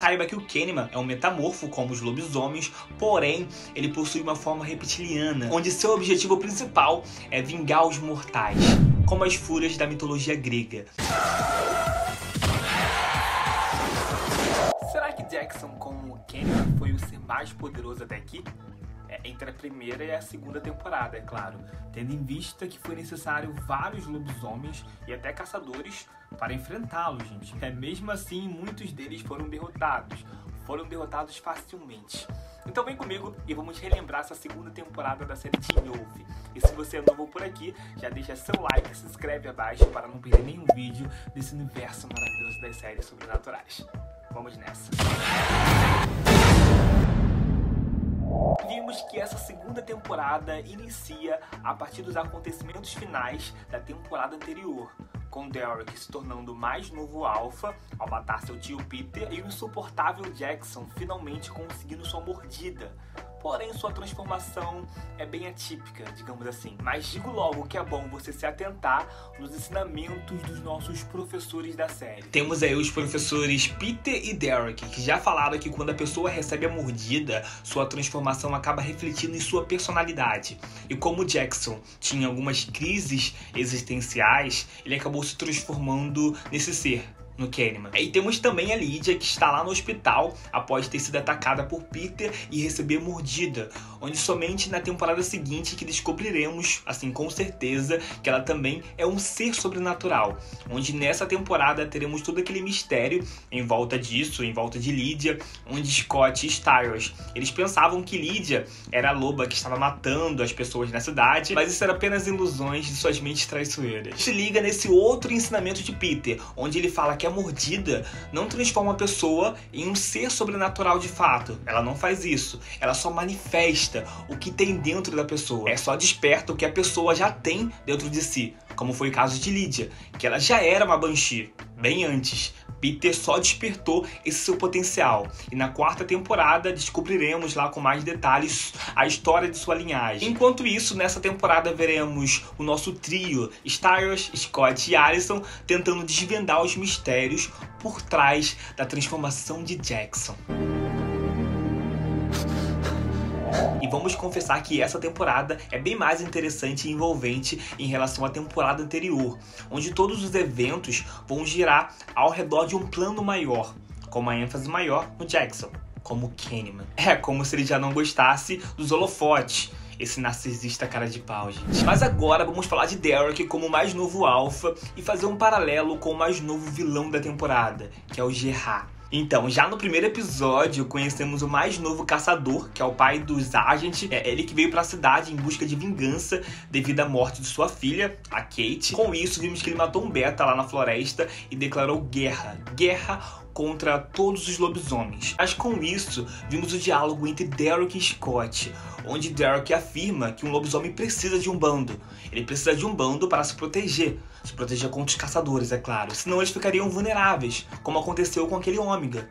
Saiba que o Candyman é um metamorfo como os lobisomens, porém ele possui uma forma reptiliana, onde seu objetivo principal é vingar os mortais, como as fúrias da mitologia grega. Será que Jackson, como o Candyman, foi o ser mais poderoso até aqui? Entre a primeira e a segunda temporada, é claro, tendo em vista que foi necessário vários lobisomens e até caçadores para enfrentá-lo, gente. Mesmo assim, muitos deles foram derrotados facilmente. Então vem comigo e vamos relembrar essa segunda temporada da série Teen Wolf. E se você é novo por aqui, já deixa seu like e se inscreve abaixo para não perder nenhum vídeo desse universo maravilhoso das séries sobrenaturais. Vamos nessa! Vimos que essa segunda temporada inicia a partir dos acontecimentos finais da temporada anterior, com Derek se tornando o mais novo alfa ao matar seu tio Peter e o insuportável Jackson finalmente conseguindo sua mordida. Porém, sua transformação é bem atípica, digamos assim. Mas digo logo que é bom você se atentar nos ensinamentos dos nossos professores da série. Temos aí os professores Peter e Derek, que já falaram que quando a pessoa recebe a mordida, sua transformação acaba refletindo em sua personalidade. E como Jackson tinha algumas crises existenciais, ele acabou se transformando nesse ser, no Candyman. E temos também a Lydia, que está lá no hospital após ter sido atacada por Peter e receber mordida, onde somente na temporada seguinte que descobriremos, assim com certeza, que ela também é um ser sobrenatural, onde nessa temporada teremos todo aquele mistério em volta disso, em volta de Lydia, onde Scott e Stiles, eles pensavam que Lydia era a loba que estava matando as pessoas na cidade, mas isso era apenas ilusões de suas mentes traiçoeiras. Se liga nesse outro ensinamento de Peter, onde ele fala que a mordida não transforma a pessoa em um ser sobrenatural de fato. Ela não faz isso. Ela só manifesta o que tem dentro da pessoa. É só desperta o que a pessoa já tem dentro de si. Como foi o caso de Lydia, que ela já era uma Banshee, bem antes. Peter só despertou esse seu potencial. E na quarta temporada descobriremos lá com mais detalhes a história de sua linhagem. Enquanto isso, nessa temporada veremos o nosso trio, Stiles, Scott e Allison, tentando desvendar os mistérios por trás da transformação de Jackson. E vamos confessar que essa temporada é bem mais interessante e envolvente em relação à temporada anterior, onde todos os eventos vão girar ao redor de um plano maior, com uma ênfase maior no Jackson, como Candyman. É como se ele já não gostasse dos holofotes, esse narcisista cara de pau, gente. Mas agora vamos falar de Derek como o mais novo alfa e fazer um paralelo com o mais novo vilão da temporada, que é o Gerard. Então, já no primeiro episódio, conhecemos o mais novo caçador, que é o pai do Sargent. É ele que veio pra cidade em busca de vingança devido à morte de sua filha, a Kate. Com isso, vimos que ele matou um beta lá na floresta e declarou guerra. Guerra contra todos os lobisomens. Mas com isso, vimos o diálogo entre Derek e Scott, onde Derek afirma que um lobisomem precisa de um bando. Ele precisa de um bando para se proteger contra os caçadores, é claro. Senão eles ficariam vulneráveis, como aconteceu com aquele ômega.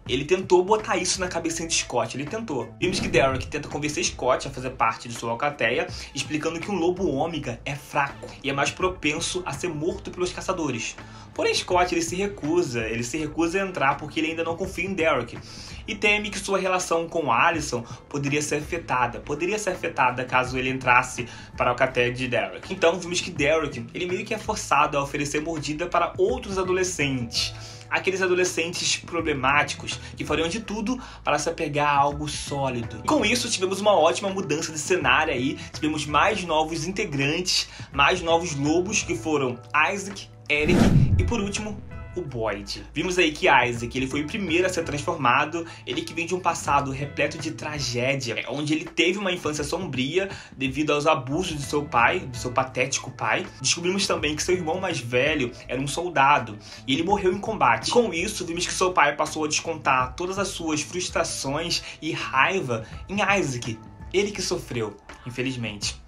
Ele tentou botar isso na cabeça de Scott, ele tentou. Vimos que Derek tenta convencer Scott a fazer parte de sua alcateia, explicando que um lobo ômega é fraco e é mais propenso a ser morto pelos caçadores. Porém, Scott ele se recusa a entrar porque ele ainda não confia em Derek. E teme que sua relação com Allison poderia ser afetada caso ele entrasse para a alcateia de Derek. Então vimos que Derek ele meio que é forçado a oferecer mordida para outros adolescentes. Aqueles adolescentes problemáticos que fariam de tudo para se apegar a algo sólido. E com isso tivemos uma ótima mudança de cenário aí, tivemos mais novos integrantes, mais novos lobos que foram Isaac, Eric e por último o Boyd. Vimos aí que Isaac ele foi o primeiro a ser transformado, ele que vem de um passado repleto de tragédia, onde ele teve uma infância sombria devido aos abusos de seu pai, do seu patético pai. Descobrimos também que seu irmão mais velho era um soldado e ele morreu em combate. Com isso, vimos que seu pai passou a descontar todas as suas frustrações e raiva em Isaac, ele que sofreu, infelizmente.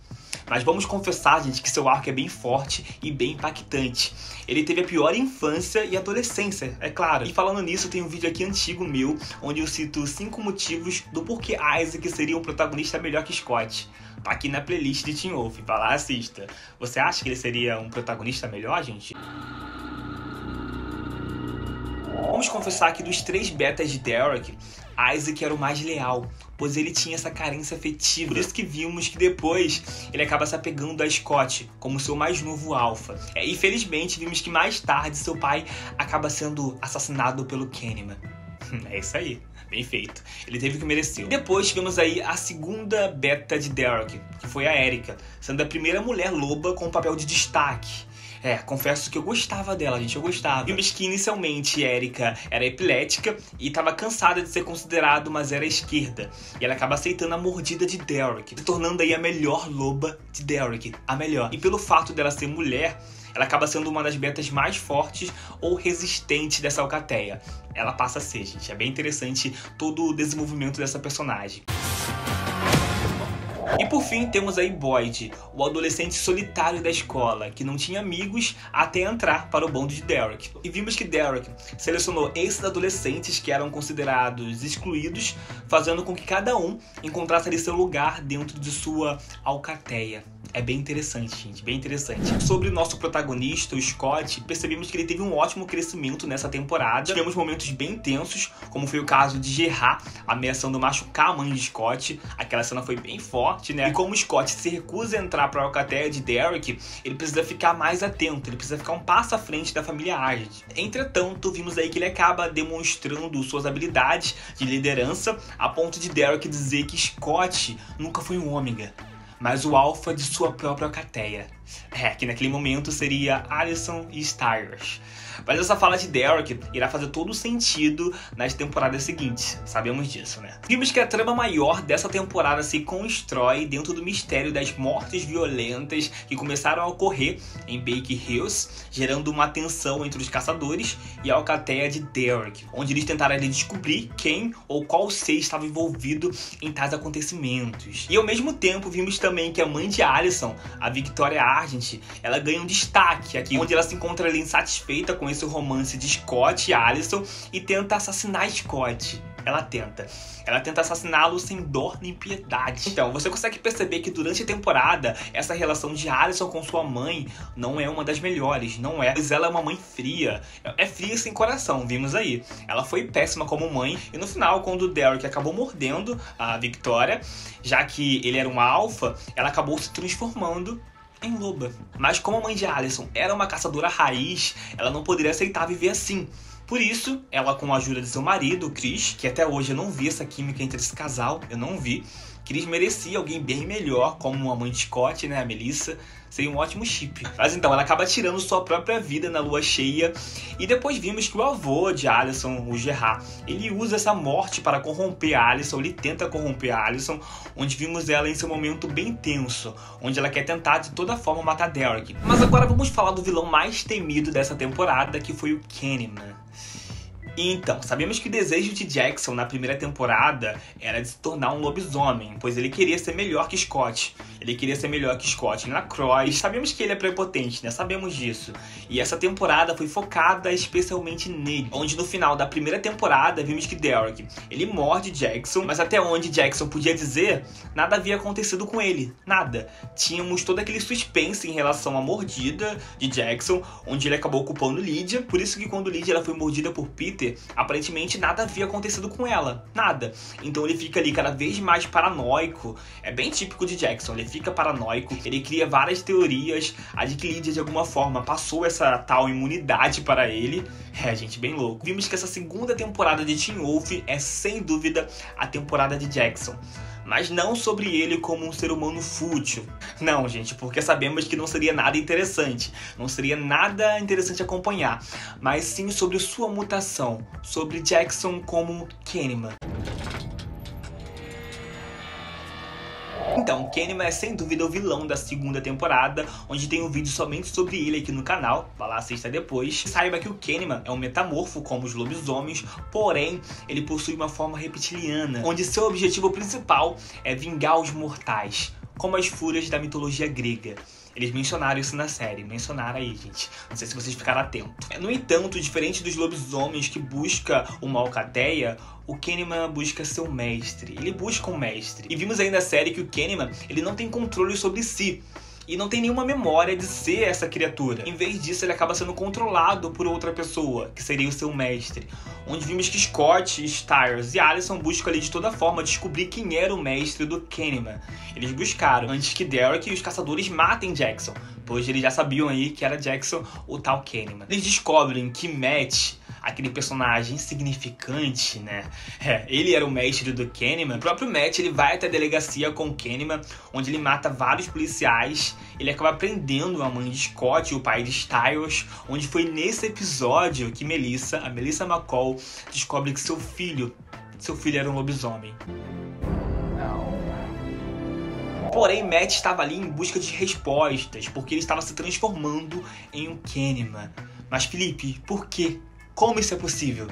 Mas vamos confessar, gente, que seu arco é bem forte e bem impactante. Ele teve a pior infância e adolescência, é claro. E falando nisso, tem um vídeo aqui antigo meu, onde eu cito 5 motivos do porquê Isaac seria um protagonista melhor que Scott. Tá aqui na playlist de Teen Wolf, vai lá, assista. Você acha que ele seria um protagonista melhor, gente? Vamos confessar que dos 3 betas de Derek, Isaac era o mais leal, pois ele tinha essa carência afetiva. Por isso que vimos que depois ele acaba se apegando a Scott como seu mais novo alfa. E felizmente vimos que mais tarde seu pai acaba sendo assassinado pelo Kennyman. É isso aí, bem feito. Ele teve o que mereceu. Depois tivemos aí a segunda beta de Derek, que foi a Erica, sendo a primeira mulher loba com um papel de destaque. Confesso que eu gostava dela, gente, eu gostava. Vimos que inicialmente Erica era epilética e estava cansada de ser considerada uma zero à esquerda. E ela acaba aceitando a mordida de Derek, se tornando aí a melhor loba de Derek, a melhor. E pelo fato dela ser mulher, ela acaba sendo uma das betas mais fortes ou resistentes dessa alcateia. Ela passa a ser, gente. É bem interessante todo o desenvolvimento dessa personagem. E por fim temos aí Boyd, o adolescente solitário da escola, que não tinha amigos até entrar para o bando de Derek. E vimos que Derek selecionou esses adolescentes que eram considerados excluídos, fazendo com que cada um encontrasse ali seu lugar dentro de sua alcateia. É bem interessante, gente, bem interessante. Sobre o nosso protagonista, o Scott, percebemos que ele teve um ótimo crescimento nessa temporada. Tivemos momentos bem tensos, como foi o caso de Gerard ameaçando machucar a mãe de Scott. Aquela cena foi bem forte, né? E como o Scott se recusa a entrar para a alcateia de Derek, ele precisa ficar mais atento, ele precisa ficar um passo à frente da família Argent. Entretanto, vimos aí que ele acaba demonstrando suas habilidades de liderança, a ponto de Derek dizer que Scott nunca foi um ômega, mas o alfa de sua própria alcateia. Que naquele momento seria Alicent e Styles. Mas essa fala de Derek irá fazer todo o sentido nas temporadas seguintes, sabemos disso, né? Vimos que a trama maior dessa temporada se constrói dentro do mistério das mortes violentas que começaram a ocorrer em Baker Hills, gerando uma tensão entre os caçadores e a alcateia de Derek, onde eles tentaram descobrir quem ou qual ser estava envolvido em tais acontecimentos. E ao mesmo tempo vimos também que a mãe de Alicent, a Victoria Argent, ela ganha um destaque aqui, onde ela se encontra ali insatisfeita com esse romance de Scott e Alicent e tenta assassinar Scott. Ela tenta assassiná-lo sem dó nem piedade. Então, você consegue perceber que durante a temporada, essa relação de Alicent com sua mãe não é uma das melhores, não é. Pois ela é uma mãe fria. É fria sem coração, vimos aí. Ela foi péssima como mãe. E no final, quando o Derek acabou mordendo a Victoria, já que ele era um alfa, ela acabou se transformando em loba. Mas como a mãe de Alicent era uma caçadora raiz, ela não poderia aceitar viver assim. Por isso, ela, com a ajuda de seu marido, o Chris, que até hoje eu não vi essa química entre esse casal, eu não vi. Chris merecia alguém bem melhor, como a mãe de Scott, né, a Melissa. Seria um ótimo chip. Mas então, ela acaba tirando sua própria vida na lua cheia. E depois vimos que o avô de Alicent, o Gerard, ele usa essa morte para corromper a Alicent. Ele tenta corromper a Alicent, onde vimos ela em seu momento bem tenso, onde ela quer tentar de toda forma matar Derek. Mas agora vamos falar do vilão mais temido dessa temporada, que foi o Kennyman. Então, sabemos que o desejo de Jackson na primeira temporada era de se tornar um lobisomem, pois ele queria ser melhor que Scott. Ele queria ser melhor que Scott na Croix. Sabemos que ele é prepotente, né? Sabemos disso. E essa temporada foi focada especialmente nele, onde no final da primeira temporada vimos que Derek, ele morde Jackson, mas até onde Jackson podia dizer, nada havia acontecido com ele. Nada. Tínhamos todo aquele suspense em relação à mordida de Jackson, onde ele acabou culpando Lydia. Por isso que quando Lydia ela foi mordida por Peter, aparentemente nada havia acontecido com ela, nada. Então ele fica ali cada vez mais paranoico. É bem típico de Jackson, ele fica paranoico, ele cria várias teorias, a de que Lydia de alguma forma passou essa tal imunidade para ele. Gente, bem louco. Vimos que essa segunda temporada de Teen Wolf é sem dúvida a temporada de Jackson. Mas não sobre ele como um ser humano fútil. Não, gente, porque sabemos que não seria nada interessante. Não seria nada interessante acompanhar. Mas sim sobre sua mutação. Sobre Jackson como Kennyman. Então, Kennyman é sem dúvida o vilão da segunda temporada, onde tem um vídeo somente sobre ele aqui no canal, vai lá assista depois. Saiba que o Kennyman é um metamorfo como os lobisomens, porém, ele possui uma forma reptiliana, onde seu objetivo principal é vingar os mortais, como as fúrias da mitologia grega. Eles mencionaram isso na série, mencionaram aí, gente. Não sei se vocês ficaram atentos. No entanto, diferente dos lobisomens que busca uma alcateia, o Kennyman busca seu mestre. Ele busca um mestre. E vimos aí na série que o Kennyman, ele não tem controle sobre si. e não tem nenhuma memória de ser essa criatura. Em vez disso, ele acaba sendo controlado por outra pessoa, que seria o seu mestre. Onde vimos que Scott, Styles e Allison buscam ali de toda forma descobrir quem era o mestre do Candyman. Eles buscaram antes que Derek e os caçadores matem Jackson, pois eles já sabiam aí que era Jackson o tal Candyman. Eles descobrem que Matt, aquele personagem insignificante, né? Ele era o mestre do Candyman. O próprio Matt, ele vai até a delegacia com o Candyman, onde ele mata vários policiais. Ele acaba prendendo a mãe de Scott e o pai de Styles, onde foi nesse episódio que a Melissa McCall, descobre que seu filho era um lobisomem. Porém, Matt estava ali em busca de respostas, porque ele estava se transformando em um Candyman. Mas, Felipe, por quê? Como isso é possível?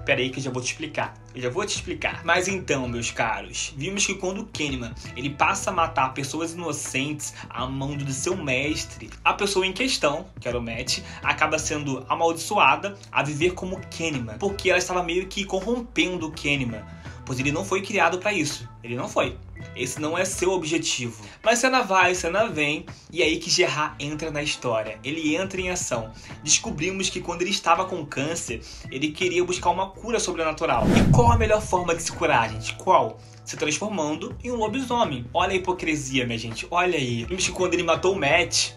Pera aí que eu já vou te explicar. Mas então, meus caros, vimos que quando o Candyman ele passa a matar pessoas inocentes a mão do seu mestre, a pessoa em questão, que era o Matt, acaba sendo amaldiçoada a viver como Candyman, porque ela estava meio que corrompendo o Candyman, pois ele não foi criado para isso. Ele não foi. Esse não é seu objetivo. Mas cena vai, cena vem, e é aí que Gerard entra na história. Ele entra em ação. Descobrimos que quando ele estava com câncer, ele queria buscar uma cura sobrenatural. E qual a melhor forma de se curar, gente? Qual? Se transformando em um lobisomem. Olha a hipocrisia, minha gente. Olha aí. Vimos que quando ele matou o Matt,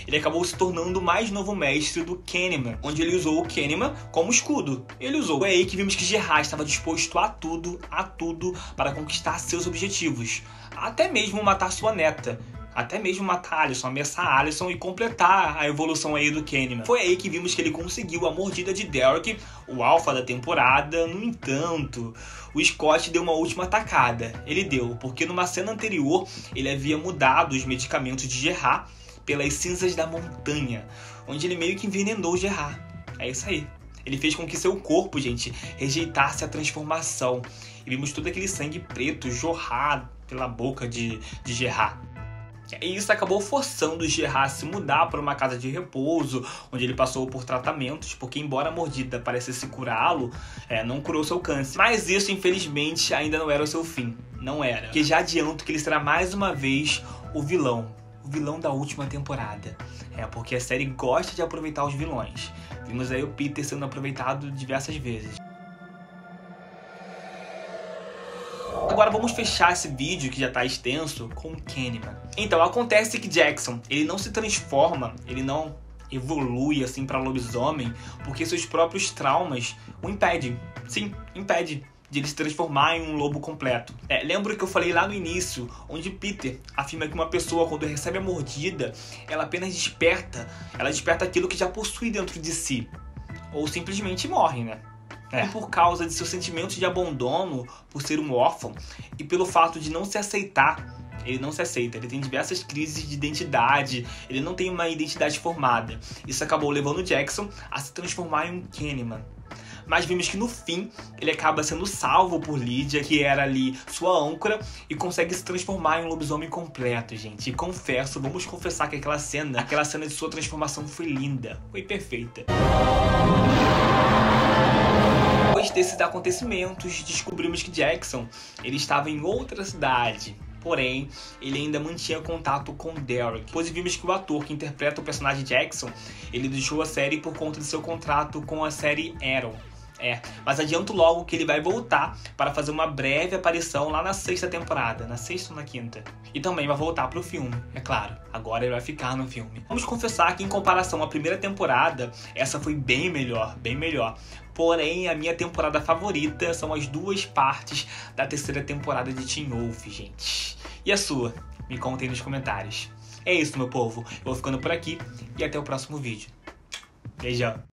ele acabou se tornando o mais novo mestre do Candyman, onde ele usou o Candyman como escudo. Foi aí que vimos que Gerard estava disposto a tudo para conquistar seus objetivos. Até mesmo matar sua neta. Até mesmo matar Allison, ameaçar Allison e completar a evolução aí do Candyman. Foi aí que vimos que ele conseguiu a mordida de Derek, o alfa da temporada. No entanto, o Scott deu uma última atacada. Ele deu, porque numa cena anterior ele havia mudado os medicamentos de Gerard pelas cinzas da montanha, onde ele meio que envenenou Gerard. É isso aí. Ele fez com que seu corpo, gente, rejeitasse a transformação. E vimos todo aquele sangue preto jorrar pela boca de Gerard. E isso acabou forçando o Gerard a se mudar para uma casa de repouso, onde ele passou por tratamentos, porque embora a mordida parecesse curá-lo, não curou seu câncer. Mas isso, infelizmente, ainda não era o seu fim. Não era. Porque já adianto que ele será mais uma vez o vilão da última temporada. Porque a série gosta de aproveitar os vilões. Vimos aí o Peter sendo aproveitado diversas vezes. Agora vamos fechar esse vídeo, que já tá extenso, com o Candyman. Então, acontece que Jackson, ele não se transforma, ele não evolui assim pra lobisomem, porque seus próprios traumas o impedem. Sim, impede de ele se transformar em um lobo completo. Lembra que eu falei lá no início, onde Peter afirma que uma pessoa, quando recebe a mordida, ela apenas desperta aquilo que já possui dentro de si. Ou simplesmente morre, né? E por causa de seus sentimentos de abandono, por ser um órfão, e pelo fato de não se aceitar, ele não se aceita, ele tem diversas crises de identidade, ele não tem uma identidade formada. Isso acabou levando Jackson a se transformar em um Candyman. Mas vimos que no fim, ele acaba sendo salvo por Lydia, que era ali sua âncora, e consegue se transformar em um lobisomem completo, gente. E vamos confessar que aquela cena de sua transformação foi linda, foi perfeita. Depois desses acontecimentos, descobrimos que Jackson ele estava em outra cidade. Porém, ele ainda mantinha contato com Derek. Depois vimos que o ator que interpreta o personagem Jackson, ele deixou a série por conta de seu contrato com a série Arrow. Mas adianto logo que ele vai voltar para fazer uma breve aparição lá na 6ª temporada, na 6ª ou na 5ª. E também vai voltar pro filme, é claro. Agora ele vai ficar no filme. Vamos confessar que em comparação à primeira temporada, essa foi bem melhor, bem melhor. Porém, a minha temporada favorita são as 2 partes da 3ª temporada de Teen Wolf, gente. E a sua? Me contem nos comentários. É isso, meu povo. Eu vou ficando por aqui e até o próximo vídeo. Beijão.